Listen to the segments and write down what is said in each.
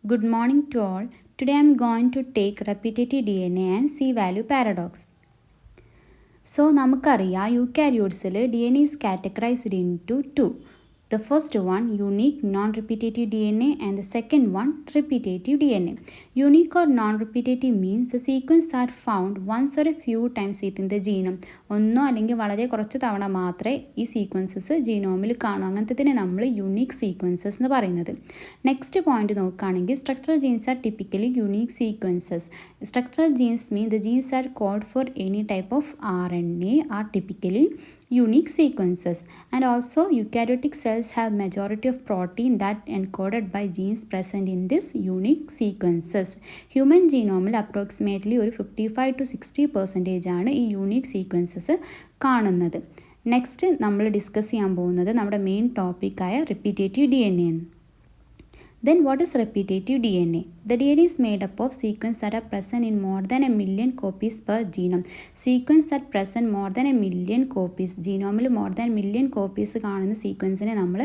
Good morning to all. Today I am going to take repetitive DNA and C-value paradox. So, നമുക്കറിയാം യൂക്കാരിയോട്സിൽ DNA is categorized into two. The first one, unique non-repetitive DNA, and the second one, repetitive DNA. Unique or non-repetitive means the sequence are found once or a few times within the genome. ഒന്നോ അല്ലെങ്കിൽ വളരെ കുറച്ച് തവണ മാത്രമേ ഈ sequences ജീനോമിൽ കാണൂ. അങ്ങനത്തെ നമ്മൾ യുണീക്ക് സീക്വൻസസ് എന്ന് പറയുന്നത്. നെക്സ്റ്റ് പോയിന്റ് നോക്കുകയാണെങ്കിൽ structural genes are typically unique sequences. Structural genes mean the genes are code for any type of RNA are typically unique sequences, and also eukaryotic cells have majority of protein that encoded by genes present in this unique sequences. Human genome approximately ഒരു 55-60% ആണ് ഈ unique sequences കാണുന്നത്. Next നമ്മൾ discuss ചെയ്യാൻ പോകുന്നത് നമ്മുടെ main ടോപ്പിക്കായ repetitive DNA ആണ്. Then what is repetitive DNA? The DNA is made up of sequences that are present in more than 1 million copies per genome. Sequence that present more than 1 million copies. Genome more than 1 million copies കാണുന്ന സീക്വൻസിനെ നമ്മൾ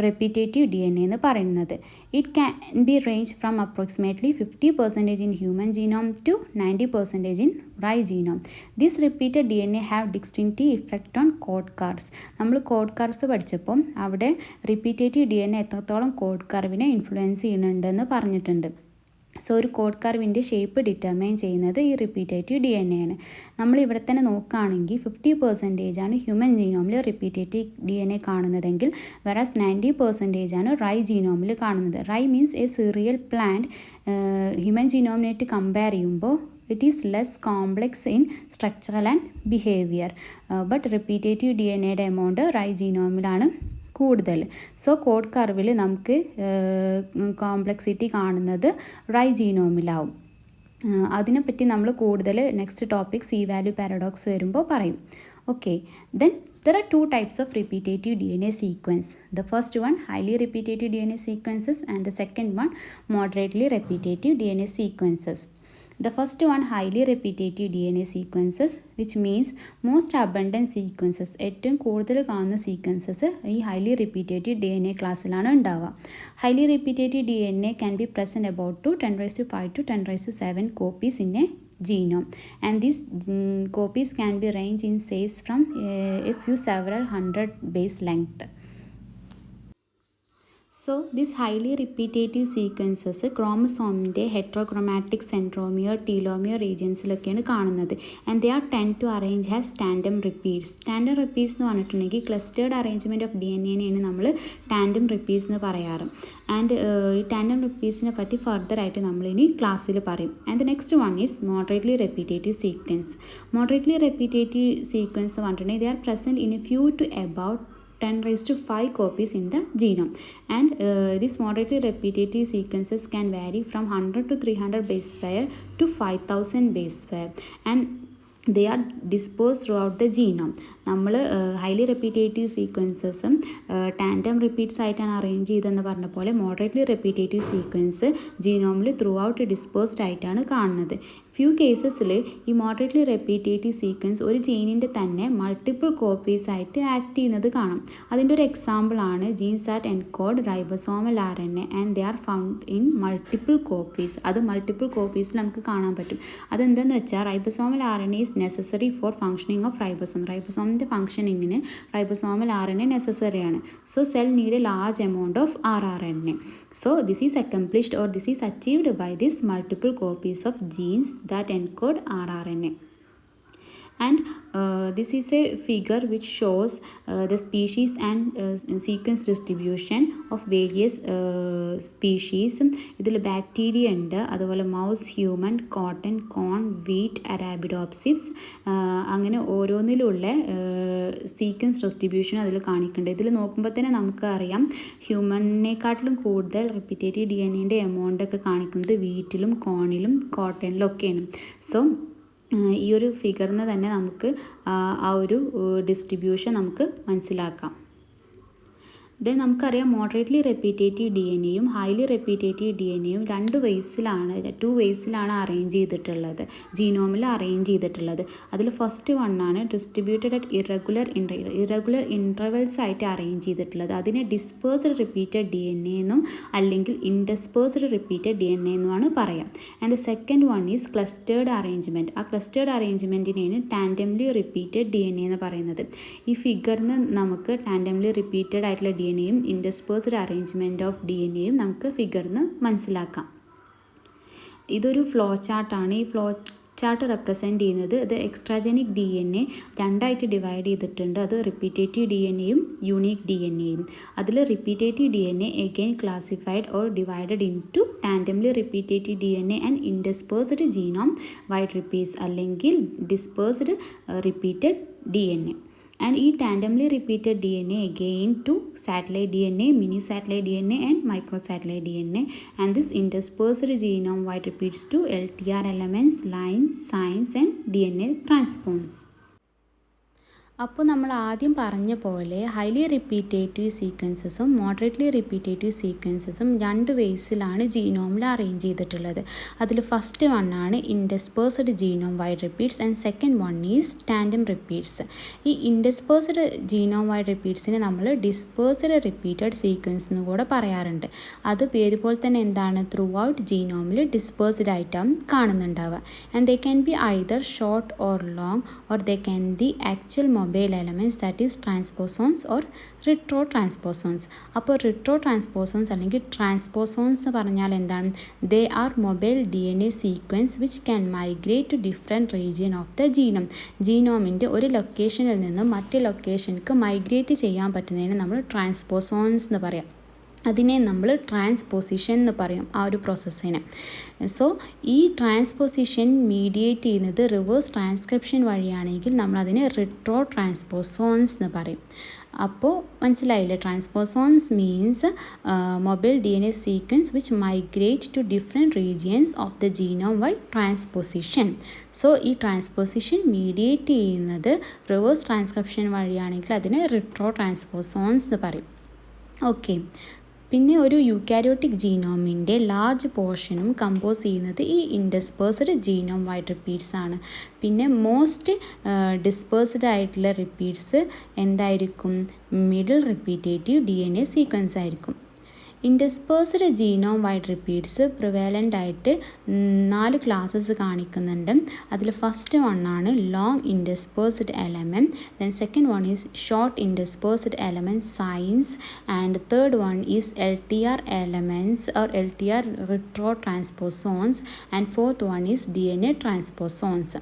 repetitive DNA എന്ന് പറയുന്നത്. It can be ranged from approximately 50% in human genome to 90% in rye genome. This repeated DNA have distinctive effect on code cards. നമ്മൾ code cards പഠിച്ചപ്പോൾ അവിടെ repetitive DNA എത്രത്തോളം code കാർവിനെ influence ചെയ്യുന്നുണ്ടെന്ന് പറഞ്ഞിട്ടുണ്ട്. സോ ഒരു code കാർവിൻ്റെ shape determine ചെയ്യുന്നത് ഈ repetitive DNA ആണ്. നമ്മൾ ഇവിടെ തന്നെ നോക്കുകയാണെങ്കിൽ 50% ആണ് ഹ്യൂമൻ ജീനോമിൽ റിപ്പീറ്റേറ്റീവ് DNA കാണുന്നതെങ്കിൽ വെറാസ് 90% ആണ് റൈ ജീനോമിൽ കാണുന്നത്. Rye means a cereal plant. Human ജീനോമിനായിട്ട് കമ്പയർ ചെയ്യുമ്പോൾ it is less complex in structural and behavior, but repetitive DNA amount rye ജീനോമിലാണ് കൂടുതൽ. സോ കോഡ് കർവിൽ നമുക്ക് കോംപ്ലക്സിറ്റി കാണുന്നത് റൈ ജീനോമിലാവും. അതിനെപ്പറ്റി നമ്മൾ കൂടുതൽ നെക്സ്റ്റ് ടോപ്പിക് C-value paradox വരുമ്പോൾ പറയും. Okay, then there are two types of repetitive DNA sequence. The first one, highly repetitive DNA sequences, and the second one, moderately repetitive DNA sequences. The first one, highly repetitive DNA sequences, which means most abundant sequences. ഏറ്റവും കൂടുതൽ കാണുന്ന sequences ഈ highly repetitive DNA ക്ലാസ്സിലാണ് ഉണ്ടാവുക. Highly repetitive DNA can be present about to 10⁵ to 10⁷ copies in a genome, and these copies can be ranged in size from a few several hundred base length. So these highly repetitive sequences ക്രോമസോമിൻ്റെ heterochromatic centromere telomere റീജിയൻസിലൊക്കെയാണ് കാണുന്നത്. And they are tend to arrange as tandem repeats. Tandem repeats എന്ന് പറഞ്ഞിട്ടുണ്ടെങ്കിൽ clustered arrangement of DNA-നെയാണ് നമ്മൾ tandem repeats എന്ന് പറയാറ്. And ഈ tandem റിപ്പീറ്റ്സിനെ പറ്റി ഫർദർ ആയിട്ട് നമ്മളിനി ക്ലാസ്സിൽ പറയും. And the next one is moderately repetitive sequence. Moderately repetitive sequence പറഞ്ഞിട്ടുണ്ടെങ്കിൽ they are present in a few to about 10⁵ copies in the genome, and these moderately repetitive sequences can vary from 100 to 300 base pair to 5000 base pair, and they are dispersed throughout the genome. നമ്മൾ highly repetitive സീക്വൻസസും tandem repeats ആയിട്ടാണ് arrange ചെയ്തതെന്ന് പറഞ്ഞ പോലെ moderately repetitive sequence ജീനോമിൽ throughout dispersed ആയിട്ടാണ് കാണുന്നത്. Few കേസസിൽ ഈ മോഡറേറ്റ്ലി റെപ്പിറ്റേറ്റീവ് സീക്വൻസ് ഒരു ജീനിൻ്റെ തന്നെ മൾട്ടിപ്പിൾ കോപ്പീസ് ആയിട്ട് ആക്ട് ചെയ്യുന്നത് കാണാം. അതിൻ്റെ ഒരു എക്സാമ്പിളാണ് genes that encode ribosomal RNA, and they are found in multiple copies. അത് മൾട്ടിപ്പിൾ കോപ്പീസിൽ നമുക്ക് കാണാൻ പറ്റും. അതെന്തെന്ന് വെച്ചാൽ ribosomal RNA is necessary for functioning of ribosome. റൈബോസോമിൻ്റെ ഫങ്ഷനിങ്ങിന് റൈബോസോമൽ RNA നെസസറിയാണ്. So cell need a large amount of rRNA. So this is accomplished, or this is achieved by this multiple copies of genes that encode rRNA. And this is a figure which shows the species and sequence distribution of various species. ഇതിൽ bacteria ഉണ്ട്, അതുപോലെ mouse, human, cotton, കോൺ, wheat, അരാബിഡോപ്സിസ്, അങ്ങനെ ഓരോന്നിലുള്ള sequence distribution അതിൽ കാണിക്കുന്നുണ്ട്. ഇതിൽ നോക്കുമ്പോൾ തന്നെ നമുക്കറിയാം ഹ്യൂമണിനെക്കാട്ടിലും കൂടുതൽ റിപ്പീറ്റേറ്റീവ് DNA-ൻ്റെ എമൗണ്ടൊക്കെ കാണിക്കുന്നത് വീറ്റിലും കോണിലും കോട്ടണിലും ഒക്കെയാണ്. സോ ഈ ഒരു ഫിഗറിൽ നിന്ന് തന്നെ നമുക്ക് ആ ഒരു ഡിസ്ട്രിബ്യൂഷൻ നമുക്ക് മനസ്സിലാക്കാം. ദെൻ നമുക്കറിയാം മോഡറേറ്റ്ലി റെപ്പിറ്റേറ്റീവ് ഡി എൻ എയും ഹൈലി റെപ്പിറ്റേറ്റീവ് ഡി എൻ എയും ടു വേസിലാണ് അറേഞ്ച് ചെയ്തിട്ടുള്ളത്, ജീനോമിൽ അറേഞ്ച് ചെയ്തിട്ടുള്ളത്. അതിൽ ഫസ്റ്റ് വണ്ണാണ് ഡിസ്ട്രിബ്യൂട്ടഡ് അറ്റ് ഇറഗുലർ ഇൻ്റർവെൽസ് ആയിട്ട് അറേഞ്ച് ചെയ്തിട്ടുള്ളത്. അതിനെ dispersed repeated D N A എന്നും അല്ലെങ്കിൽ interspersed repeated D N A എന്നുമാണ് പറയാം. And the second one is clustered arrangement. ആ ക്ലസ്റ്റേർഡ് അറേഞ്ച്മെൻറ്റിനെയാണ് tandemly repeated D N A എന്ന് പറയുന്നത്. ഈ ഫിഗറിന് നമുക്ക് ടാൻഡംലി റിപ്പീറ്റഡ് ആയിട്ടുള്ള ഡി എൻ എയും ഇൻഡിസ്പേഴ്സ്ഡ് അറേഞ്ച്മെൻറ്റ് ഓഫ് ഡി എൻ എയും നമുക്ക് ഫിഗറിന് മനസ്സിലാക്കാം. ഇതൊരു ഫ്ലോ ചാർട്ടാണ്. ഈ ഫ്ലോ ചാർട്ട് റെപ്രസെൻറ്റ് ചെയ്യുന്നത് ഇത് എക്സ്ട്രാജനിക് ഡി എൻ എ രണ്ടായിട്ട് ഡിവൈഡ് ചെയ്തിട്ടുണ്ട്. അത് റിപ്പീറ്റേറ്റീവ് ഡി എൻ എയും യൂണീക്ക് ഡി എൻ എയും. അതിൽ repetitive D N A again classified or divided into tandemly repetitive D N A and interspersed genome wide repeats അല്ലെങ്കിൽ dispersed repeated D N A. And ഈ tandemly repeated D N A again to satellite DNA, mini satellite DNA and microsatellite DNA, and this interspersed genome wide repeats to LTR elements, lines, signs and DNA transpones. അപ്പോൾ നമ്മൾ ആദ്യം പറഞ്ഞ പോലെ highly repetitive സീക്വൻസസും moderately repetitive സീക്വൻസസും രണ്ട് വേസിലാണ് ജീനോമിൽ അറേഞ്ച് ചെയ്തിട്ടുള്ളത്. അതിൽ ഫസ്റ്റ് വണ്ണാണ് interspersed genome wide repeats and second one is tandem repeats. ഈ ഇൻഡിസ്പേഴ്സ്ഡ് ജീനോം വൈഡ് റിപ്പീറ്റ്സിനെ നമ്മൾ ഡിസ്പേഴ്സ്ഡ് റിപ്പീറ്റഡ് സീക്വൻസ് എന്ന് കൂടെ പറയാറുണ്ട്. അത് പേര് പോലെ തന്നെ എന്താണ്, ത്രൂ ഔട്ട് ജീനോമിൽ ഡിസ്പേഴ്സ്ഡ് ആയിട്ടാണ് കാണുന്നുണ്ടാവുക. And they can be either short or long or they can be actual mobile elements, that is transposons or retrotransposons. അപ്പോൾ retrotransposons അല്ലെങ്കിൽ transposons എന്ന് പറഞ്ഞാൽ എന്താണ്, they are mobile DNA sequence which can migrate to different region of the genome. ജീനോമിൻ്റെ ഒരു ലൊക്കേഷനിൽ നിന്നും മറ്റേ ലൊക്കേഷനിലേക്ക് migrate ചെയ്യാൻ പറ്റുന്നതിന് നമ്മൾ ട്രാൻസ്പോസോൺസ് എന്ന് പറയാം. അതിനെ നമ്മൾ ട്രാൻസ്പോസിഷൻ എന്ന് പറയും ആ ഒരു പ്രോസസ്സിനെ. സോ ഈ ട്രാൻസ്പോസിഷൻ മീഡിയേറ്റ് ചെയ്യുന്നത് റിവേഴ്സ് ട്രാൻസ്ക്രിപ്ഷൻ വഴിയാണെങ്കിൽ നമ്മളതിനെ റിട്രോ ട്രാൻസ്പോസോൺസ് എന്ന് പറയും. അപ്പോൾ മനസ്സിലായില്ലേ, transposons means mobile D N A sequence which migrate to different regions of the genome by transposition. So ഈ ട്രാൻസ്പോസിഷൻ മീഡിയേറ്റ് ചെയ്യുന്നത് റിവേഴ്സ് ട്രാൻസ്ക്രിപ്ഷൻ വഴിയാണെങ്കിൽ അതിനെ റിട്രോ ട്രാൻസ്പോസോൺസ് എന്ന് പറയും. ഓക്കെ, പിന്നെ ഒരു യൂക്കാരിയോട്ടിക് ജീനോമിൻ്റെ ലാർജ് പോർഷനും കമ്പോസ് ചെയ്യുന്നത് ഈ ഇൻഡിസ്പേഴ്സ്ഡ് ജീനോം വൈഡ് റിപ്പീറ്റ്സ് ആണ്. പിന്നെ മോസ്റ്റ് ഡിസ്പേഴ്സ്ഡ് ആയിട്ടുള്ള റിപ്പീറ്റ്സ് എന്തായിരിക്കും, middle repetitive D N A sequence ആയിരിക്കും. Interspersed genome wide repeats prevalent ആയിട്ട് 4 ക്ലാസ്സസ് കാണിക്കുന്നുണ്ട്. അതിൽ ഫസ്റ്റ് വണ്ണാണ് long interspersed element, then second one is short interspersed element SINEs, and third one is LTR elements or LTR retrotransposons, and fourth one is DNA transposons.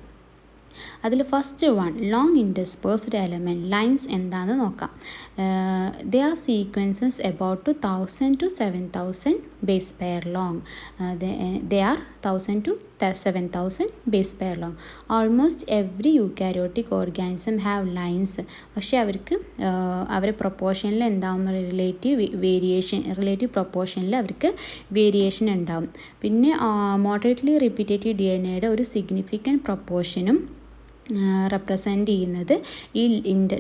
അതിൽ first one long interspersed element LINEs എന്താണെന്ന് നോക്കാം. They are sequences about to 1000 to 7000 base pair long. They are 1000 to 7000 base pair long. Almost every eukaryotic organism have LINEs. പക്ഷേ അവരെ പ്രൊപ്പോർഷനിൽ എന്താവും, relative പ്രൊപ്പോർഷനിൽ അവർക്ക് variation ഉണ്ടാവും. പിന്നെ moderately repetitive D N എയുടെ ഒരു സിഗ്നിഫിക്കൻറ്റ് പ്രൊപ്പോർഷനും റെപ്രസെൻ്റ് ചെയ്യുന്നത് ഈ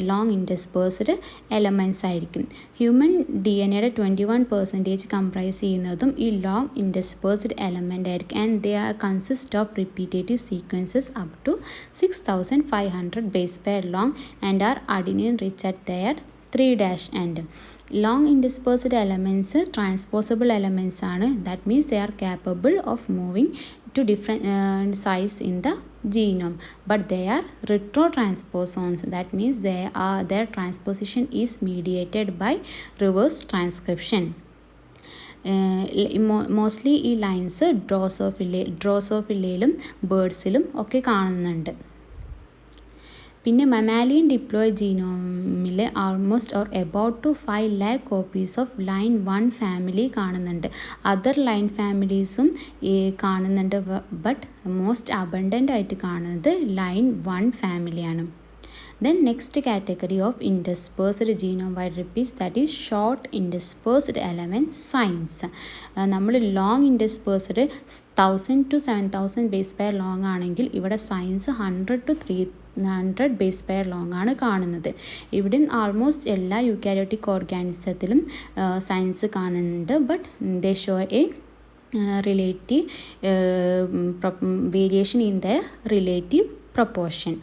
ലോങ് ഇൻഡിസ്പേഴ്സ്ഡ് എലമെൻറ്റ്സ് ആയിരിക്കും. ഹ്യൂമൻ ഡി എൻ എയുടെ 21% കംപ്രൈസ് ചെയ്യുന്നതും ഈ ലോങ് ഇൻഡിസ്പേഴ്സ്ഡ് എലമെൻ്റ് ആയിരിക്കും. And they are consist of repetitive sequences up to 6500 base pair long and are adenine rich at their 3' end. Long interspersed elements transposable elements ആണ്. That means they are capable of moving to different size in the genome, but they are retrotransposons. That means their transposition is mediated by reverse transcription. Mostly ഈ LINEs ഡ്രോസോഫില്ലയിലും ബേർഡ്സിലും ഒക്കെ കാണുന്നുണ്ട്. പിന്നെ mammalian diploid ജീനോമിൽ almost or about to 5 lakh copies of LINE 1 family കാണുന്നുണ്ട്. Other LINE ഫാമിലീസും കാണുന്നുണ്ട്, ബട്ട് മോസ്റ്റ് അബണ്ടൻ്റ് ആയിട്ട് കാണുന്നത് ലൈൻ 1 ഫാമിലിയാണ്. Then next category of interspersed genome wide repeats, that is short interspersed element signs. നമ്മൾ long interspersed 1000 to 7000 base pair long ആണെങ്കിൽ ഇവിടെ SINEs 100 to 100 base pair long ആണ് കാണുന്നത്. ഇവിടെ ആൾമോസ്റ്റ് എല്ലാ യൂക്കാരിയോട്ടിക് ഓർഗാനിസത്തിലും സയൻസ് കാണുന്നുണ്ട്. But they show a relative variation in their relative proportion.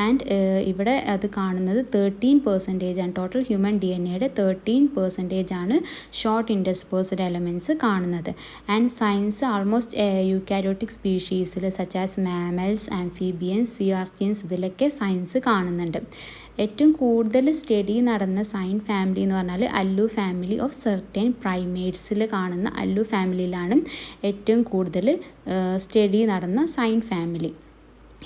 And ഇവിടെ അത് കാണുന്നത് 13% ആണ്. ടോട്ടൽ ഹ്യൂമൻ ഡി എൻ എയുടെ 13% ആണ് ഷോർട്ട് ഇൻഡസ്പേഴ്സ്ഡ് എലമെൻറ്റ്സ് കാണുന്നത്. ആൻഡ് സയൻസ് ആൾമോസ്റ്റ് യൂക്കാരിയോട്ടിക് സ്പീഷീസിൽ such as mammals, amphibians, sea urchins ഇതിലൊക്കെ സയൻസ് കാണുന്നുണ്ട്. ഏറ്റവും കൂടുതൽ സ്റ്റഡി നടന്ന സൈൻ ഫാമിലി എന്ന് പറഞ്ഞാൽ അല്ലു ഫാമിലി ഓഫ് സെർട്ടൻ പ്രൈമേറ്റ്സിൽ കാണുന്ന അല്ലു ഫാമിലിയിലാണ് ഏറ്റവും കൂടുതൽ സ്റ്റഡി നടന്ന സൈൻ ഫാമിലി.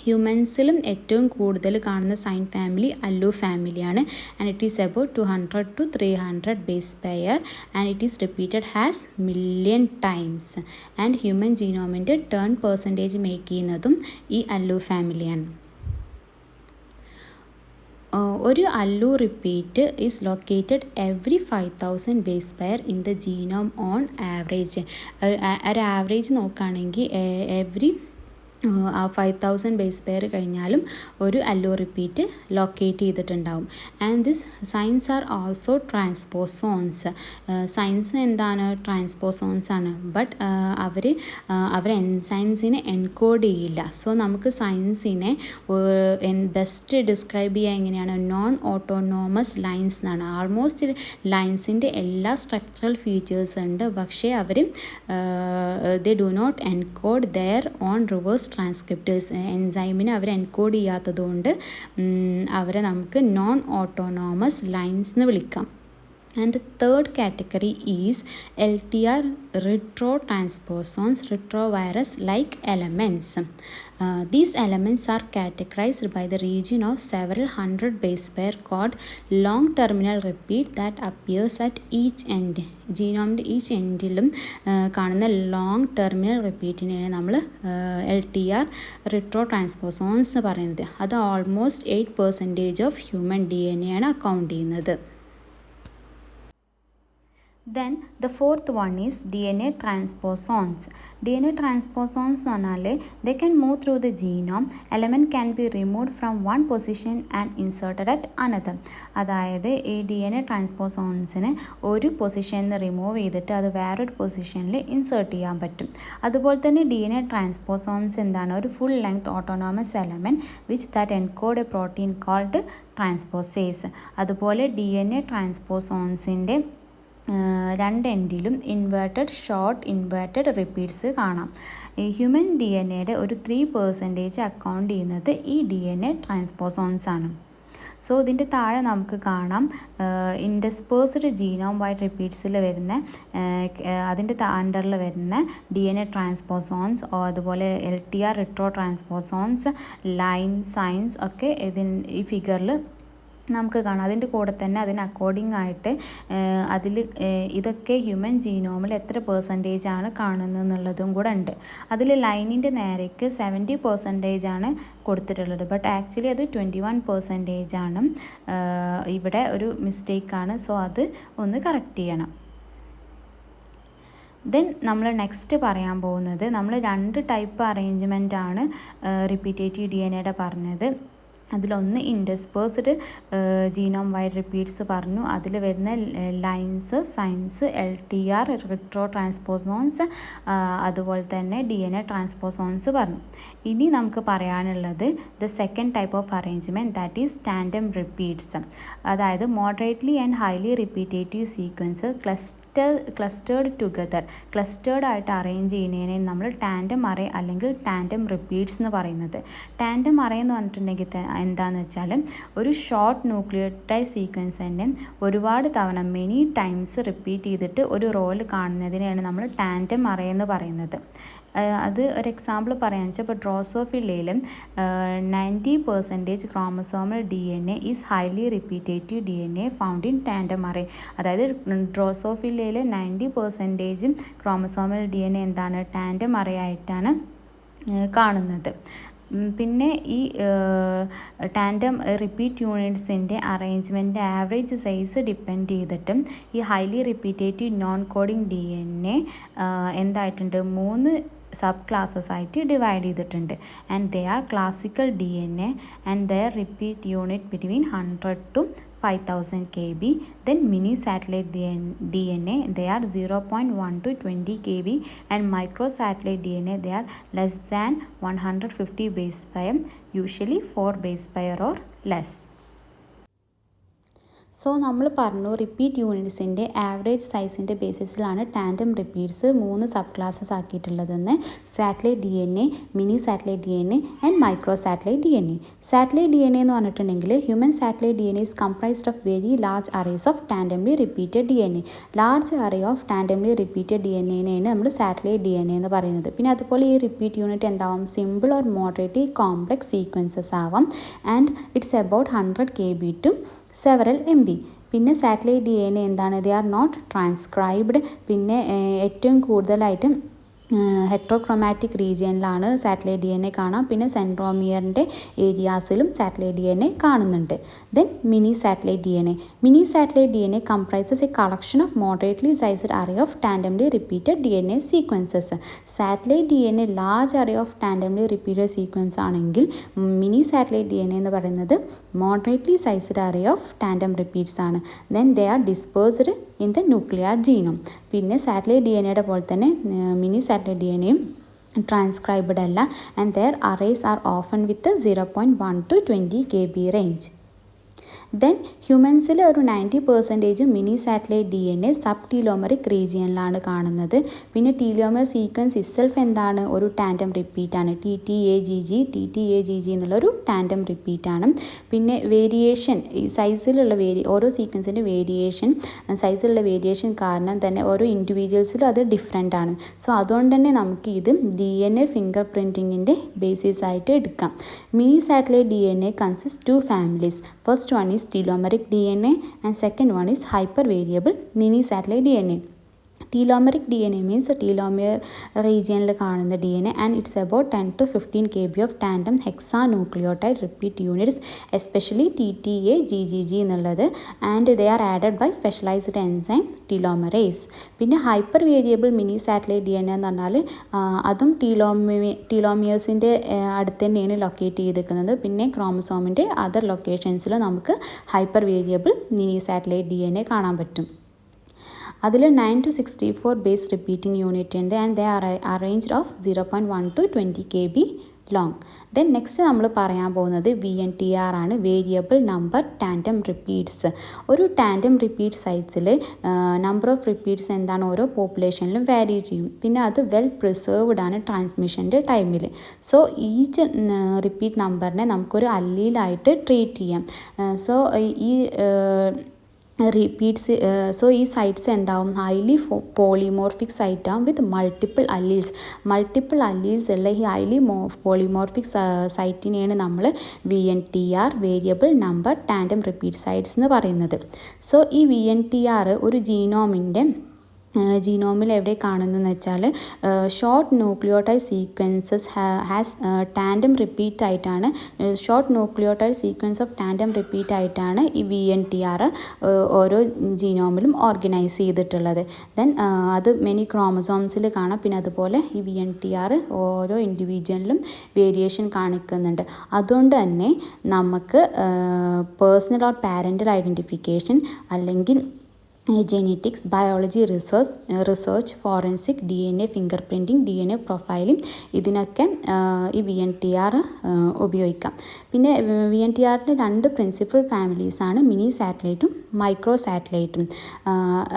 ഹ്യൂമൻസിലും ഏറ്റവും കൂടുതൽ കാണുന്ന സൈൻ ഫാമിലി അല്ലു ഫാമിലിയാണ്. And it is about 200 to 300 base pair and it is repeated as million times. And human ജീനോമിൻ്റെ 10% മേക്ക് ചെയ്യുന്നതും ഈ അല്ലു ഫാമിലിയാണ്. ഒരു Alu repeat is located every 5000 base pair in the genome on average. ഒരു average നോക്കുകയാണെങ്കിൽ every 5000 base pair കഴിഞ്ഞാലും ഒരു Alu repeat locate ചെയ്തിട്ടുണ്ടാവും. And this SINEs are also transposons. SINEs എന്താണ്? ട്രാൻസ്പോസോൺസ് ആണ്. ബട്ട് അവർ എൻസൈംസിനെ എൻകോഡ് ചെയ്യില്ല. സോ നമുക്ക് സയൻസിനെ ബെസ്റ്റ് ഡിസ്ക്രൈബ് ചെയ്യുക എങ്ങനെയാണ്? നോൺ ഓട്ടോണോമസ് ലൈൻസ് എന്നാണ്. ആൾമോസ്റ്റ് ലൈൻസിൻ്റെ എല്ലാ സ്ട്രക്ചറൽ ഫീച്ചേഴ്സ് ഉണ്ട്, പക്ഷേ അവർ they do not encode their own reverse transcriptases. എൻസൈമിനെ അവർ എൻകോഡ് ചെയ്യാത്തതുകൊണ്ട് അവരെ നമുക്ക് നോൺ ഓട്ടോണോമസ് ലൈൻസ് എന്ന് വിളിക്കാം. And the third category is LTR retrotransposons, retrovirus-like elements. These elements are categorized by the region of several hundred base pair called long terminal repeat that appears at each end. ജീനോമിൻ്റെ each എൻഡിലും കാണുന്ന long terminal റിപ്പീറ്റിനെയാണ് നമ്മൾ LTR retro transposons പറയുന്നത്. അത് almost 8% of human DNA ആണ് account ചെയ്യുന്നത്. Then the fourth one is DNA transposons. DNA transposons എന്ന് പറഞ്ഞാൽ they can move through the genome. Element can be removed from one position and inserted at another. അതായത് ഈ DNA transposonsനെ ഒരു പൊസിഷനിൽ നിന്ന് remove ചെയ്തിട്ട് അത് വേറൊരു പൊസിഷനിൽ ഇൻസേർട്ട് ചെയ്യാൻ പറ്റും. അതുപോലെ തന്നെ DNA transposons എന്താണ്? ഒരു full length autonomous element which that encode a protein called transposase. അതുപോലെ DNA transposonsൻ്റെ രണ്ട് എൻഡിലും ഷോർട്ട് ഇൻവേർട്ടഡ് റിപ്പീറ്റ്സ് കാണാം. ഈ ഹ്യൂമൻ DNA ഒരു 3% അക്കൗണ്ട് ചെയ്യുന്നത് ഈ DNA ട്രാൻസ്പോസോൺസ് ആണ്. സോ ഇതിൻ്റെ താഴെ നമുക്ക് കാണാം ഇൻഡസ്പേഴ്സ്ഡ് ജീനോം വൈഡ് റിപ്പീറ്റ്സിൽ വരുന്ന അതിൻ്റെ അണ്ടറിൽ വരുന്ന DNA ട്രാൻസ്പോസോൺസ്, അതുപോലെ LTR retro transposons, LINE SINEs ഒക്കെ ഈ ഫിഗറിൽ നമുക്ക് കാണാം. അതിൻ്റെ കൂടെ തന്നെ അതിന് അക്കോർഡിംഗ് ആയിട്ട് അതിൽ ഇതൊക്കെ ഹ്യൂമൻ ജീനോമിൽ എത്ര % കാണുന്നത് എന്നുള്ളതും കൂടെ ഉണ്ട്. അതിൽ ലൈനിൻ്റെ നേരേക്ക് 70% കൊടുത്തിട്ടുള്ളത്. ബട്ട് ആക്ച്വലി അത് 21% ആണ്. ഇവിടെ ഒരു മിസ്റ്റേക്കാണ്. സോ അത് ഒന്ന് കറക്റ്റ് ചെയ്യണം. ദെൻ നമ്മൾ നെക്സ്റ്റ് പറയാൻ പോകുന്നത്, നമ്മൾ 2 ടൈപ്പ് അറേഞ്ച്മെൻ്റ് ആണ് റിപ്പീറ്റേറ്റീവ് DNA പറഞ്ഞത്. അതിലൊന്ന് ഇൻഡസ്പേഴ്സ്ഡ് ജീനോം വൈഡ് റിപ്പീറ്റ്സ് പറഞ്ഞു. അതിൽ വരുന്ന LINEs, SINEs, LTR retro transposons, അതുപോലെ തന്നെ DNA ട്രാൻസ്പോസോൺസ് പറഞ്ഞു. ഇനി നമുക്ക് പറയാനുള്ളത് the second type of arrangement, that is tandem repeats. അതായത് moderately and highly repetitive sequence clustered together, clustered ആയിട്ട് അറേഞ്ച് ചെയ്യുന്നതിനെ നമ്മൾ ടാൻഡം അറേ അല്ലെങ്കിൽ ടാൻഡം റിപ്പീറ്റ്സ് എന്ന് പറയുന്നത്. ടാൻഡം അറേ എന്ന് പറഞ്ഞിട്ടുണ്ടെങ്കിൽ എന്താണെന്ന് വെച്ചാൽ ഒരു ഷോർട്ട് ന്യൂക്ലിയോടൈഡ് സീക്വൻസ് തന്നെ ഒരുപാട് തവണ മെനി ടൈംസ് റിപ്പീറ്റ് ചെയ്തിട്ട് ഒരു റോൾ കാണുന്നതിനെയാണ് നമ്മൾ ടാൻഡം അറേ എന്ന് പറയുന്നത്. അത് ഒരു എക്സാമ്പിൾ പറയാന്ന് വെച്ചാൽ, ഇപ്പോൾ ഡ്രോസോഫില്ലയിൽ 90% chromosomal DNA is highly repetitive DNA found in tandem array. അതായത് ഡ്രോസോഫില്ലയിൽ 90% ക്രോമസോമൽ DNA എന്താണ്? ടാൻഡം അറേ ആയിട്ടാണ് കാണുന്നത്. പിന്നെ ഈ ടാൻഡം റിപ്പീറ്റ് യൂണിറ്റ്സിൻ്റെ അറേഞ്ച്മെൻറ്റ് ആവറേജ് സൈസ് ഡിപ്പെൻഡ് ചെയ്തിട്ടും ഈ highly repetitive non coding DNA എന്തായിട്ടുണ്ട്? 3 സബ് ക്ലാസ്സസ് ആയിട്ട് ഡിവൈഡ് ചെയ്തിട്ടുണ്ട്. And they are classical DNA and their repeat unit between 100 to 5000 kb. Then mini satellite DNA, they are 0.1 to 20 kb, and microsatellite DNA, they are less than 150 base pair, usually 4 base pair or less. So നമ്മൾ പറഞ്ഞു repeat യൂണിറ്റ്സിൻ്റെ average സൈസിൻ്റെ ബേസിസിലാണ് tandem repeats 3 sub classes ആക്കിയിട്ടുള്ളതെന്ന്. Satellite DNA, mini satellite DNA and micro satellite DNA. Satellite DNA എന്ന് പറഞ്ഞിട്ടുണ്ടെങ്കിൽ human satellite DNA is comprised of very large arrays of tandemly repeated DNA. Large array of tandemly repeated DNAനെയാണ് നമ്മൾ satellite DNA എന്ന് പറയുന്നത്. പിന്നെ അതുപോലെ ഈ repeat unit എന്താവും, simple or moderately complex sequences ആവാം. And it's about 100 kb to several MB. പിന്നെ സാറ്റലൈറ്റ് DNA എന്താണ്, ദേ ആർ നോട്ട് ട്രാൻസ്ക്രൈബ്ഡ്. പിന്നെ ഏറ്റവും കൂടുതലായിട്ടും ഹെട്രോക്രോമാറ്റിക് റീജിയനിലാണ് സാറ്റലൈറ്റ് DNA കാണാം. പിന്നെ സെൻട്രോമിയറിൻ്റെ ഏരിയാസിലും സാറ്റലൈറ്റ് DNA കാണുന്നുണ്ട്. Then mini satellite DNA. Mini satellite DNA comprises a collection of moderately sized array of tandemly repeated DNA sequences. Satellite DNA large array of tandemly repeated sequence ആണെങ്കിൽ mini satellite DNA എന്ന് പറയുന്നത് moderately sized array of tandem repeats ആണ്. Then they are dispersed in the nuclear genome. പിന്നെ satellite DNAയുടെ പോലെ തന്നെ mini satellite DNAയും transcribed അല്ല. And their arrays R often with 0.1 to 20 kb range. Then ഹ്യൂമൻസിൽ ഒരു 90% mini satellite DNA sub telomeric റീജിയനിലാണ് കാണുന്നത്. പിന്നെ ടീലോമർ സീക്വൻസ് ഇറ്റ്സെൽഫ് എന്താണ്, ഒരു ടാൻഡം റിപ്പീറ്റാണ്. TTAGG എന്നുള്ളൊരു ടാൻഡം റിപ്പീറ്റാണ്. പിന്നെ വേരിയേഷൻ, ഈ സൈസിലുള്ള ഓരോ സീക്വൻസിൻ്റെ സൈസിലുള്ള വേരിയേഷൻ കാരണം തന്നെ ഓരോ ഇൻഡിവിജ്വൽസിലും അത് ഡിഫറെൻ്റ് ആണ്. സോ അതുകൊണ്ട് തന്നെ നമുക്ക് ഇത് DNA ഫിംഗർ പ്രിൻറ്റിങ്ങിൻ്റെ ബേസിസ് ആയിട്ട് എടുക്കാം. Mini satellite DNA consist 2 families. First one is telomeric DNA and second one is hypervariable mini satellite DNA. Telomeric DNA means telomere regionിൽ കാണുന്ന DNA and it's about 10 to 15 kb of tandem hexanucleotide repeat units, especially TTAGG എന്നുള്ളത്, and they are added by specialized enzyme telomerase. പിന്നെ hyper variable mini satellite DNA എന്ന് പറഞ്ഞാൽ അതും ടീലോമിയേഴ്സിൻ്റെ അടുത്ത് തന്നെയാണ് locate ചെയ്തിരിക്കുന്നത്. പിന്നെ ക്രോമസോമിൻ്റെ അതർ ലൊക്കേഷൻസിൽ നമുക്ക് hyper variable mini satellite DNA കാണാൻ പറ്റും. അതിൽ 9 to 64 ബേസ് റിപ്പീറ്റിംഗ് യൂണിറ്റ് ഉണ്ട്. And they R arranged of 0.1 to 20 kb long. Then next നമ്മൾ പറയാൻ പോകുന്നത് VNTR ആണ്, വേരിയബിൾ നമ്പർ ടാൻഡം റിപ്പീറ്റ്സ്. ഒരു ടാൻഡം റിപ്പീറ്റ് സൈസിൽ നമ്പർ ഓഫ് റിപ്പീറ്റ്സ് എന്താണ് ഓരോ പോപ്പുലേഷനിലും വാരി ചെയ്യും. പിന്നെ അത് വെൽ പ്രിസേർവ്ഡ് ആണ് ട്രാൻസ്മിഷൻ്റെ ടൈമിൽ. സോ ഈച്ച് റിപ്പീറ്റ് നമ്പറിനെ നമുക്കൊരു അല്ലീലായിട്ട് ട്രീറ്റ് ചെയ്യാം. സോ ഈ റിപ്പീറ്റ്സ് ഈ സൈറ്റ്സ് എന്താവും, ഹൈലി പോളിമോർഫിക് സൈറ്റ് ആവും വിത്ത് മൾട്ടിപ്പിൾ അല്ലീൽസ് ഉള്ള ഈ ഹൈലി പോളിമോർഫിക് സൈറ്റിനെയാണ് നമ്മൾ VNTR, variable number tandem repeat sites എന്ന് പറയുന്നത്. സോ ഈ VNTR ഒരു ജീനോമിൽ എവിടെ കാണുന്നതെന്ന് വെച്ചാൽ short nucleotide sequences as tandem repeat ആയിട്ടാണ്, short nucleotide sequence of tandem repeat ആയിട്ടാണ് ഈ VNTR ഓരോ ജീനോമിലും ഓർഗനൈസ് ചെയ്തിട്ടുള്ളത്. ദെൻ അത് മെനി ക്രോമസോംസിൽ കാണാം. പിന്നെ അതുപോലെ ഈ VNTR ഓരോ ഇൻഡിവിജ്വലിലും വേരിയേഷൻ കാണിക്കുന്നുണ്ട്. അതുകൊണ്ട് തന്നെ നമുക്ക് പേഴ്സണൽ ഓർ പാരൻ്റൽ ഐഡൻറ്റിഫിക്കേഷൻ അല്ലെങ്കിൽ genetics, biology research, forensic, DNA finger printing, DNA profiling, ഇതിനൊക്കെ ഈ VNTR ഉപയോഗിക്കാം. പിന്നെ VNTRൻ്റെ 2 പ്രിൻസിപ്പൽ ഫാമിലീസാണ്, മിനി സാറ്റലൈറ്റും മൈക്രോ സാറ്റലൈറ്റും.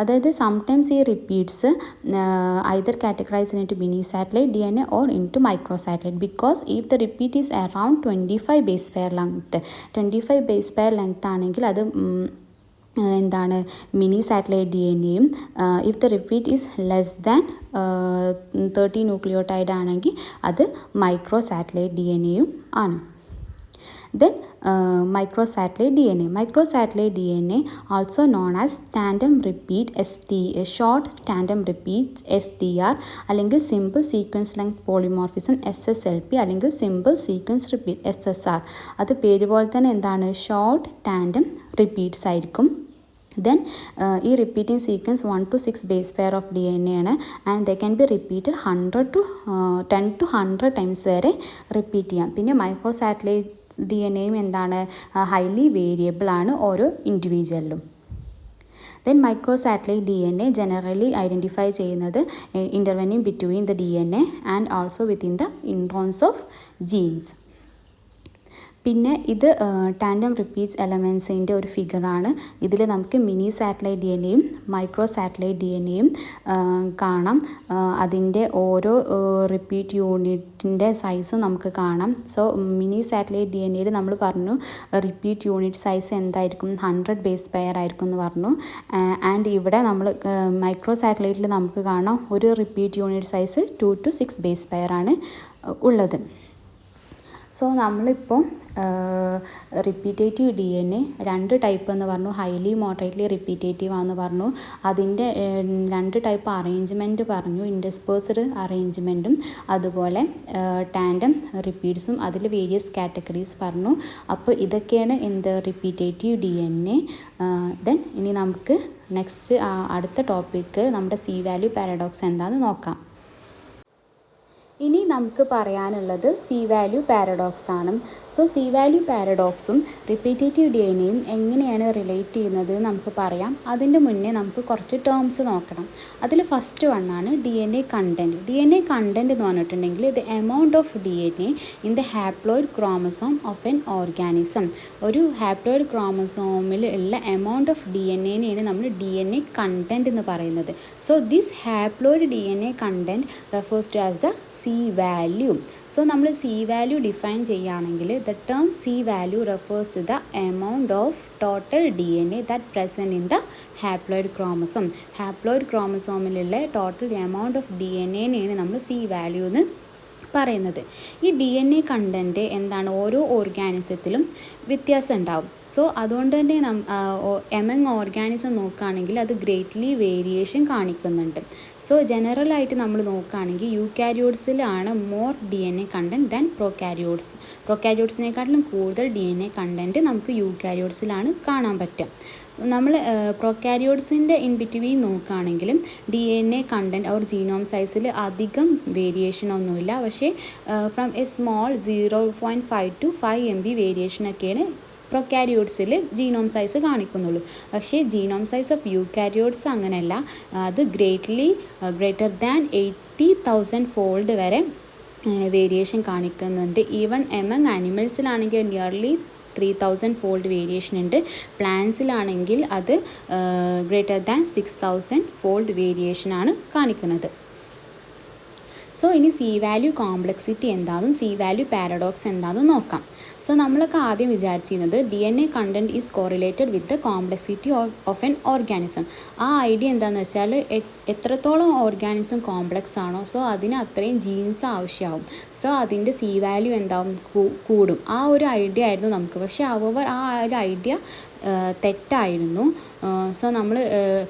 അതായത് സംടൈംസ് ഈ repeats either categorised into mini satellite DNA or into micro satellite, because if the repeat is around 25 base pair length ആണെങ്കിൽ അത് എന്താണ് mini satellite DNAയും. If the repeat is less than 30 nucleotide ആണെങ്കിൽ അത് micro satellite DNAയും ആണ്. Then microsatellite DNA also known as tandem repeat short tandem repeats STR അല്ലെങ്കിൽ simple sequence length polymorphism SSLP അല്ലെങ്കിൽ simple sequence repeat SSR. അത് പേര് പോലെ തന്നെ എന്താണ്, ഷോർട്ട് ടാൻഡം റിപ്പീറ്റ്സ് ആയിരിക്കും. ദെൻ ഈ repeating sequence 1 to 6 base pair of DNA ആണ്. And they can be repeated 10 to 100 times വരെ റിപ്പീറ്റ് ചെയ്യാം. പിന്നെ മൈക്രോ സാറ്റലൈറ്റ് DNA എന്താണ്, ഹൈലി വേരിയബിൾ ആണ് ഓരോ ഇൻഡിവിജ്വലിലും. Then micro satellite DNA generally identify ചെയ്യുന്നത് intervening between the DNA and also within the introns of genes. പിന്നെ ഇത് ടാൻഡം റിപ്പീറ്റ്സ് എലമെൻസിൻ്റെ ഒരു ഫിഗറാണ്. ഇതിൽ നമുക്ക് മിനി സാറ്റലൈറ്റ് DNAയും മൈക്രോ സാറ്റലൈറ്റ് DNAയും കാണാം. അതിൻ്റെ ഓരോ റിപ്പീറ്റ് യൂണിറ്റിൻ്റെ സൈസും നമുക്ക് കാണാം. സോ മിനി സാറ്റലൈറ്റ് DNAയിൽ നമ്മൾ പറഞ്ഞു റിപ്പീറ്റ് യൂണിറ്റ് സൈസ് എന്തായിരിക്കും, 100 ബേസ് പെയർ ആയിരിക്കും എന്ന് പറഞ്ഞു. ആൻഡ് ഇവിടെ നമ്മൾ മൈക്രോ സാറ്റലൈറ്റിൽ നമുക്ക് കാണാം ഒരു repeat unit size 2 to 6 base pair ആണ് ഉള്ളത്. സോ നമ്മളിപ്പോൾ റിപ്പീറ്റേറ്റീവ് DNA 2 ടൈപ്പ് എന്ന് പറഞ്ഞു. ഹൈലി മോഡറേറ്റ്ലി റിപ്പീറ്റേറ്റീവ് ആണെന്ന് പറഞ്ഞു. അതിൻ്റെ 2 ടൈപ്പ് അറേഞ്ച്മെൻറ്റ് പറഞ്ഞു, ഇൻഡിസ്പേഴ്സ്ഡ് അറേഞ്ച്മെൻറ്റും അതുപോലെ ടാൻഡം റിപ്പീറ്റ്സും. അതിൽ വേരിയസ് കാറ്റഗറീസ് പറഞ്ഞു. അപ്പോൾ ഇതൊക്കെയാണ് റിപ്പീറ്റേറ്റീവ് DNA. ദെൻ ഇനി നമുക്ക് നെക്സ്റ്റ് അടുത്ത ടോപ്പിക്ക് നമ്മുടെ സി വാല്യൂ പാരഡോക്സ് എന്താണെന്ന് നോക്കാം. ഇനി നമുക്ക് പറയാനുള്ളത് സി വാല്യൂ പാരഡോക്സ് ആണ്. സോ സി വാല്യൂ പാരഡോക്സും റിപ്പീറ്റേറ്റീവ് DNAയും എങ്ങനെയാണ് റിലേറ്റ് ചെയ്യുന്നത് നമുക്ക് പറയാം. അതിൻ്റെ മുന്നേ നമുക്ക് കുറച്ച് ടേംസ് നോക്കണം. അതിൽ ഫസ്റ്റ് വണ്ണാണ് DNA കണ്ടൻറ്റ്. DNA കണ്ടൻറ്റ് എന്ന് പറഞ്ഞിട്ടുണ്ടെങ്കിൽ the amount of DNA in the haploid chromosome of an organism. ഒരു ഹാപ്ലോയിഡ് ക്രോമസോമിൽ ഉള്ള എമൗണ്ട് ഓഫ് DNAനെയാണ് നമ്മൾ DNA കണ്ടൻറ്റ് എന്ന് പറയുന്നത്. So this haploid DNA content refers to as the C value. So നമ്മൾ സി വാല്യൂ ഡിഫൈൻ ചെയ്യുകയാണെങ്കിൽ the term C value refers to the amount of total DNA that present in the haploid chromosome. Haploid ക്രോമസോമിലുള്ള total amount of DNAനെയാണ് നമ്മൾ C value എന്ന് പറയുന്നത്. ഈ DNA content എന്താണ്, ഓരോ ഓർഗാനിസത്തിലും വ്യത്യാസം ഉണ്ടാവും. സോ അതുകൊണ്ട് തന്നെ എമംഗ് ഓർഗാനിസം നോക്കുകയാണെങ്കിൽ അത് ഗ്രേറ്റ്ലി വേരിയേഷൻ കാണിക്കുന്നുണ്ട്. സോ ജനറലായിട്ട് നമ്മൾ നോക്കുകയാണെങ്കിൽ യൂക്കാരിയോട്സിലാണ് more DNA content than prokaryotes. പ്രോകാരിയോട്സിനെക്കാട്ടിലും കൂടുതൽ DNA കണ്ടൻറ്റ് നമുക്ക് യൂക്കാരിയോട്സിലാണ് കാണാൻ പറ്റുക. നമ്മൾ പ്രൊക്കാരിയോട്സിൻ്റെ ഇൻ ബിറ്റ്വീൻ നോക്കുകയാണെങ്കിലും DNA കണ്ടൻറ്റ് അവർ ജീനോം സൈസിൽ അധികം വേരിയേഷൻ ഒന്നുമില്ല. പക്ഷേ from a small 0.5 to 5 MB വേരിയേഷനൊക്കെയാണ് പ്രൊക്കാരിയോട്സിൽ ജീനോം സൈസ് കാണിക്കുന്നുള്ളൂ. പക്ഷേ ജീനോം സൈസ് ഓഫ് യൂക്കാരിയോട്സ് അങ്ങനെയല്ല, അത് ഗ്രേറ്റർ ദാൻ 80,000 ഫോൾഡ് വരെ വേരിയേഷൻ കാണിക്കുന്നുണ്ട്. ഈവൻ എമംഗ് ആനിമൽസിലാണെങ്കിൽ നിയർലി 3000 ഫോൾഡ് വേരിയേഷൻ ഉണ്ട്. പ്ലാന്റ്സിലാണെങ്കിൽ അത് ഗ്രേറ്റർ ദാൻ 6000 ഫോൾഡ് വേരിയേഷനാണ് കാണിക്കുന്നത്. സോ ഇനി സി വാല്യൂ കോംപ്ലക്സിറ്റി എന്താണെന്നും സി വാല്യൂ പാരഡോക്സ് എന്താണെന്നും നോക്കാം. സോ നമ്മളൊക്കെ ആദ്യം വിചാരിച്ചിരുന്നത് DNA content is correlated with the complexity of an organism. ആ ഐഡിയ എന്താണെന്ന് വെച്ചാൽ എത്രത്തോളം ഓർഗാനിസം കോംപ്ലക്സ് ആണോ സോ അതിന് അത്രയും ജീൻസ് ആവശ്യമാവും. സോ അതിൻ്റെ സി വാല്യൂ എന്താവും, കൂടും. ആ ഒരു ഐഡിയ ആയിരുന്നു നമുക്ക്. പക്ഷേ അവർ ആ ഒരു ഐഡിയ തെറ്റായിരുന്നു. സോ നമ്മൾ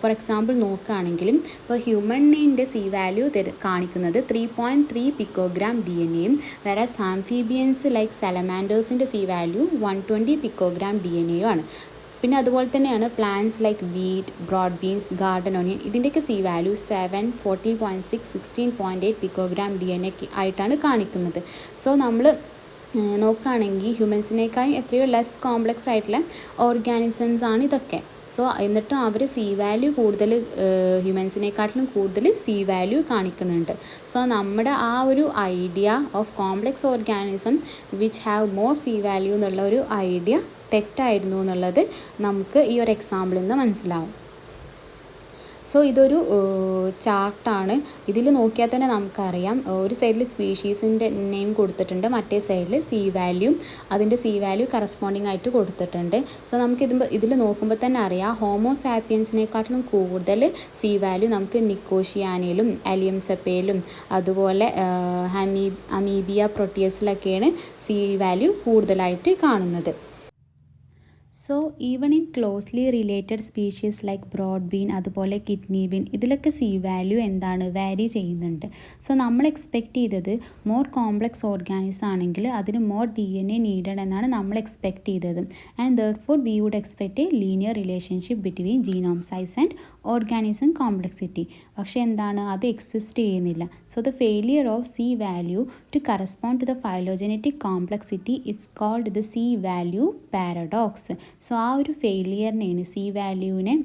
ഫോർ എക്സാമ്പിൾ നോക്കുകയാണെങ്കിലും ഇപ്പോൾ ഹ്യൂമണിൻ്റെ സി വാല്യൂ കാണിക്കുന്നത് 3.3 പിക്കോഗ്രാം DNAയും വേറെ ആംഫീബിയൻസ് ലൈക്ക് സാലമാൻഡേഴ്സിൻ്റെ സി വാല്യൂ 120 പിക്കോഗ്രാം DNAയും ആണ്. പിന്നെ അതുപോലെ തന്നെയാണ് plants like wheat, broad beans, garden onion ഇതിൻ്റെയൊക്കെ സി വാല്യൂ 7, 14.6, 16.8 പിക്കോഗ്രാം DNA ആയിട്ടാണ് കാണിക്കുന്നത്. സോ നമ്മൾ നോക്കുകയാണെങ്കിൽ ഹ്യൂമൻസിനേക്കാളും എത്രയോ ലെസ് കോംപ്ലക്സ് ആയിട്ടുള്ള ഓർഗാനിസംസ് ആണ് ഇതൊക്കെ. സോ എന്നിട്ടും അവർ സി വാല്യൂ കൂടുതൽ ഹ്യൂമൻസിനെക്കാട്ടിലും കൂടുതൽ സി വാല്യൂ കാണിക്കുന്നുണ്ട്. സോ നമ്മുടെ ആ ഒരു idea of complex organism which have more C value എന്നുള്ള ഒരു ഐഡിയ തെറ്റായിരുന്നു എന്നുള്ളത് നമുക്ക് ഈ ഒരു എക്സാമ്പിളിൽ നിന്ന് മനസ്സിലാവും. സോ ഇതൊരു ചാർട്ടാണ്. ഇതിൽ നോക്കിയാൽ തന്നെ നമുക്കറിയാം ഒരു സൈഡിൽ സ്പീഷീസിൻ്റെ നെയിം കൊടുത്തിട്ടുണ്ട്, മറ്റേ സൈഡിൽ സി വാല്യൂ, അതിൻ്റെ സി വാല്യൂ കറസ്പോണ്ടിങ് ആയിട്ട് കൊടുത്തിട്ടുണ്ട്. സോ നമുക്ക് ഇതിൽ നോക്കുമ്പോൾ തന്നെ അറിയാം ഹോമോസാപ്പിയൻസിനെക്കാട്ടിലും കൂടുതൽ സി വാല്യൂ നമുക്ക് നിക്കോഷിയാനയിലും അലിയംസപ്പയിലും അതുപോലെ അമീബിയ പ്രൊട്ടിയസിലൊക്കെയാണ് സി വാല്യൂ കൂടുതലായിട്ട് കാണുന്നത്. So even in closely related species like broad bean അതുപോലെ കിഡ്നി ബീൻ ഇതിലൊക്കെ സി വാല്യൂ എന്താണ് വാരി ചെയ്യുന്നുണ്ട്. സോ നമ്മൾ എക്സ്പെക്റ്റ് ചെയ്തത് മോർ കോംപ്ലക്സ് ഓർഗാനിസം ആണെങ്കിൽ അതിന് മോർ DNA നീഡഡ് എന്നാണ് നമ്മൾ എക്സ്പെക്റ്റ് ചെയ്തത്. And therefore we would expect a linear relationship between genome size and organism complexity. പക്ഷേ എന്താണ്, അത് എക്സിസ്റ്റ് ചെയ്യുന്നില്ല. So the failure of C value to correspond to the phylogenetic complexity it's called the C value paradox. So ആ ഒരു ഫെയിലിയറിനെയാണ്, C വാല്യൂവിനെ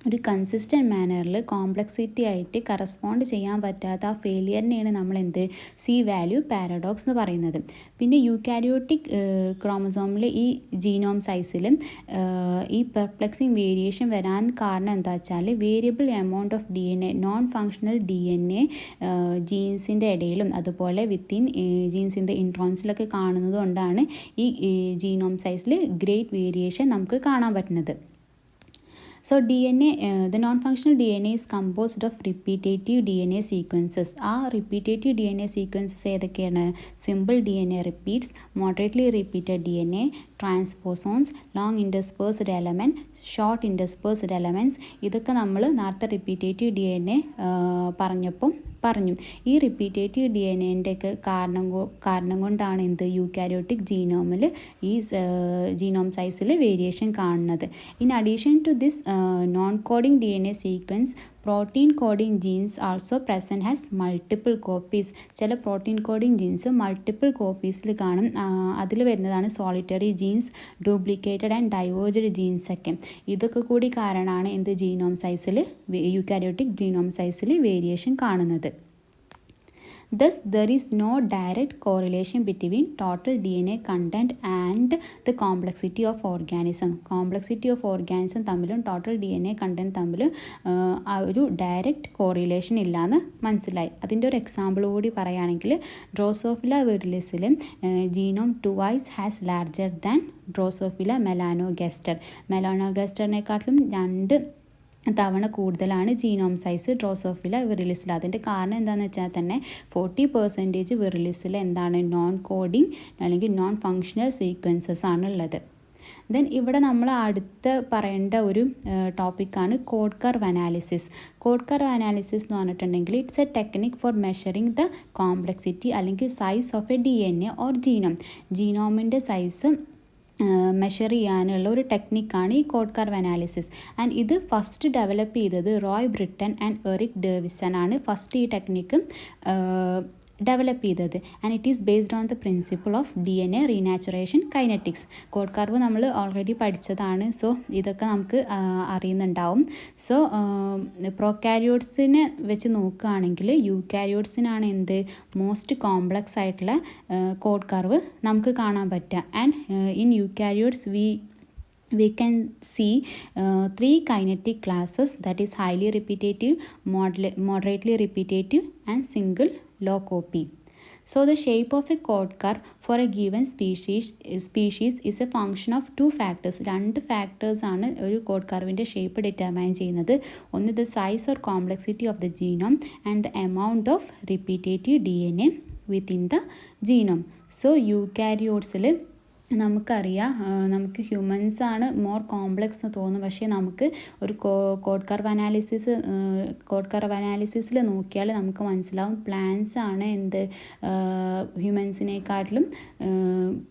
ഒരു consistent മാനറിൽ കോംപ്ലക്സിറ്റി ആയിട്ട് കറസ്പോണ്ട് ചെയ്യാൻ പറ്റാത്ത ആ ഫെയിലിയറിനെയാണ് നമ്മൾ സി വാല്യൂ പാരഡോക്സ് എന്ന് പറയുന്നത്. പിന്നെ യൂക്കാരിയോട്ടിക് ക്രോമസോമിൽ ഈ ജീനോം സൈസിൽ ഈ പെർപ്ലക്സിങ് വേരിയേഷൻ വരാൻ കാരണം എന്താ വെച്ചാൽ variable amount of DNA non functional DNA ജീൻസിൻ്റെ ഇടയിലും അതുപോലെ വിത്തിൻ ജീൻസിൻ്റെ ഇൻട്രോൺസിലൊക്കെ കാണുന്നത് കൊണ്ടാണ് ഈ ജീനോം സൈസിൽ ഗ്രേറ്റ് വേരിയേഷൻ നമുക്ക് കാണാൻ പറ്റുന്നത്. So DNA, the non-functional DNA is composed of repetitive DNA sequences. ആ repetitive DNA sequences ഏതൊക്കെയാണ്? Simple DNA repeats, moderately repeated DNA, transposons, long interspersed element, short interspersed elements. ഇതൊക്കെ നമ്മൾ നേരത്തെ റിപ്പീറ്റേറ്റീവ് DNA പറഞ്ഞപ്പം പറഞ്ഞു. ഈ റിപ്പീറ്റേറ്റീവ് DNAൻ്റെയൊക്കെ കാരണം കൊണ്ടാണ് യൂക്കാരിയോട്ടിക് ജീനോമിൽ ഈ ജീനോം സൈസിൽ വേരിയേഷൻ കാണുന്നത്. In addition to this non coding DNA sequence protein coding genes also present as multiple copies. ചില പ്രോട്ടീൻ കോഡിംഗ് ജീൻസ് മൾട്ടിപ്പിൾ കോപ്പീസിൽ കാണും. അതിൽ വരുന്നതാണ് solitary genes, duplicated and diverged genes ഒക്കെ. ഇതൊക്കെ കൂടി കാരണമാണ് ജീനോം സൈസിൽ യൂക്കാരിയോട്ടിക് ജീനോം സൈസിൽ വേരിയേഷൻ കാണുന്നത്. Thus, there is no direct correlation between total DNA content and the complexity of organism. Complexity of organism തമ്മിലും ടോട്ടൽ DNA content തമ്മിലും ഒരു ഡയറക്റ്റ് കോറിലേഷൻ ഇല്ലയെന്ന് മനസ്സിലായി. അതിൻ്റെ ഒരു എക്സാമ്പിൾ കൂടി പറയുകയാണെങ്കിൽ ഡ്രോസോഫില വിറിലിസിൽ genome 2 as larger than Drosophila melanogaster. മെലാനോഗാസ്റ്ററിനെക്കാട്ടിലും 2 തവണ കൂടുതലാണ് ജീനോം സൈസ് ഡ്രോസോഫില വിറിലിസിൽ. അതിൻ്റെ കാരണം എന്താണെന്ന് വെച്ചാൽ തന്നെ 40% വിറിലിസിൽ നോൺ കോഡിങ് അല്ലെങ്കിൽ നോൺ ഫങ്ഷണൽ സീക്വൻസസ് ആണുള്ളത്. ദെൻ ഇവിടെ നമ്മൾ അടുത്ത് പറയേണ്ട ഒരു ടോപ്പിക്കാണ് Cot curve analysis. Cot curve analysis എന്ന് പറഞ്ഞിട്ടുണ്ടെങ്കിൽ it's a technique for measuring the complexity അല്ലെങ്കിൽ size of a DNA or genome. ജീനോമിൻ്റെ സൈസ് മെഷർ ചെയ്യാനുള്ള ഒരു ടെക്നിക്കാണ് ഈ കോഡ് കർവ് അനാലിസിസ്. ആൻഡ് ഇത് ഫസ്റ്റ് ഡെവലപ്പ് ചെയ്തത് Roy Britten and Eric Davidson ആണ് ഫസ്റ്റ് ഈ ടെക്നിക്ക് ഡെവലപ്പ് ചെയ്തത്. And it is based on the principle of DNA renaturation kinetics. Cot curve നമ്മൾ ഓൾറെഡി പഠിച്ചതാണ്. സോ ഇതൊക്കെ നമുക്ക് അറിയുന്നുണ്ടാവും. സോ പ്രൊകാരിയോട്സിനെ വെച്ച് നോക്കുകയാണെങ്കിൽ യൂക്കാരിയോട്സിനാണ് മോസ്റ്റ് കോംപ്ലക്സ് ആയിട്ടുള്ള കോഡ് കർവ് നമുക്ക് കാണാൻ പറ്റുക. And in eukaryotes we can see 3 kinetic classes, that is highly repetitive, moderately repetitive and single low copy. So the shape of a code curve for a given species is a function of 2 factors. 2 factors ആണ് ഒരു code കർവിൻ്റെ shape determine ചെയ്യുന്നത്. ഒന്ന് the size or complexity of the genome and the amount of repetitive DNA within the genome. So യൂക്കാരിയോട്സിൽ നമുക്കറിയാം, നമുക്ക് ഹ്യൂമൻസാണ് more complex എന്ന് തോന്നും. പക്ഷേ നമുക്ക് ഒരു കോഡ് കർവ് അനാലിസിസിൽ നോക്കിയാൽ നമുക്ക് മനസ്സിലാവും പ്ലാന്റ്സ് ആണ് ഹ്യൂമൻസിനെക്കാട്ടിലും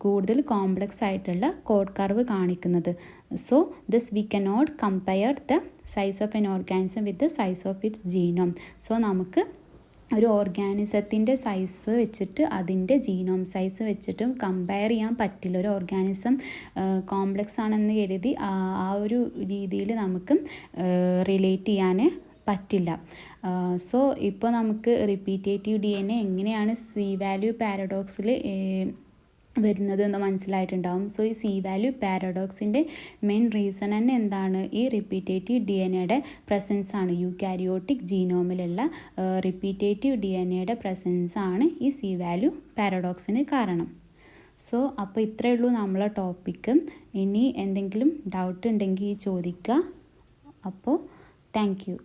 കൂടുതൽ കോംപ്ലക്സ് ആയിട്ടുള്ള കോഡ് കർവ് കാണിക്കുന്നത്. So this we cannot compare the size of an organism with the size of its genome. So നമുക്ക് ഒരു ഓർഗാനിസത്തിൻ്റെ സൈസ് വെച്ചിട്ട് അതിൻ്റെ ജീനോം സൈസ് വെച്ചിട്ടും കമ്പയർ ചെയ്യാൻ പറ്റില്ല. ഒരു ഓർഗാനിസം കോംപ്ലക്സ് ആണെന്ന് കരുതി ആ ഒരു രീതിയിൽ നമുക്ക് റിലേറ്റ് ചെയ്യാൻ പറ്റില്ല. സോ ഇപ്പോൾ നമുക്ക് റിപ്പീറ്റേറ്റീവ് DNA എങ്ങനെയാണ് സി വാല്യൂ പാരഡോക്സിൽ വരുന്നത് എന്ന് മനസ്സിലായിട്ടുണ്ടാവും. സോ ഈ സി വാല്യൂ പാരഡോക്സിൻ്റെ മെയിൻ റീസൺ തന്നെ എന്താണ്? ഈ റിപ്പീറ്റേറ്റീവ് DNAയുടെ പ്രസൻസ് ആണ്. യൂക്കാരിയോട്ടിക് ജീനോമിലുള്ള റിപ്പീറ്റേറ്റീവ് DNAയുടെ പ്രസൻസ് ആണ് ഈ സി വാല്യൂ പാരഡോക്സിന് കാരണം. സോ അപ്പോൾ ഇത്രയേ ഉള്ളൂ നമ്മളെ ടോപ്പിക്ക്. ഇനി എന്തെങ്കിലും ഡൗട്ട് ഉണ്ടെങ്കിൽ ചോദിക്കുക. അപ്പോൾ താങ്ക് യു.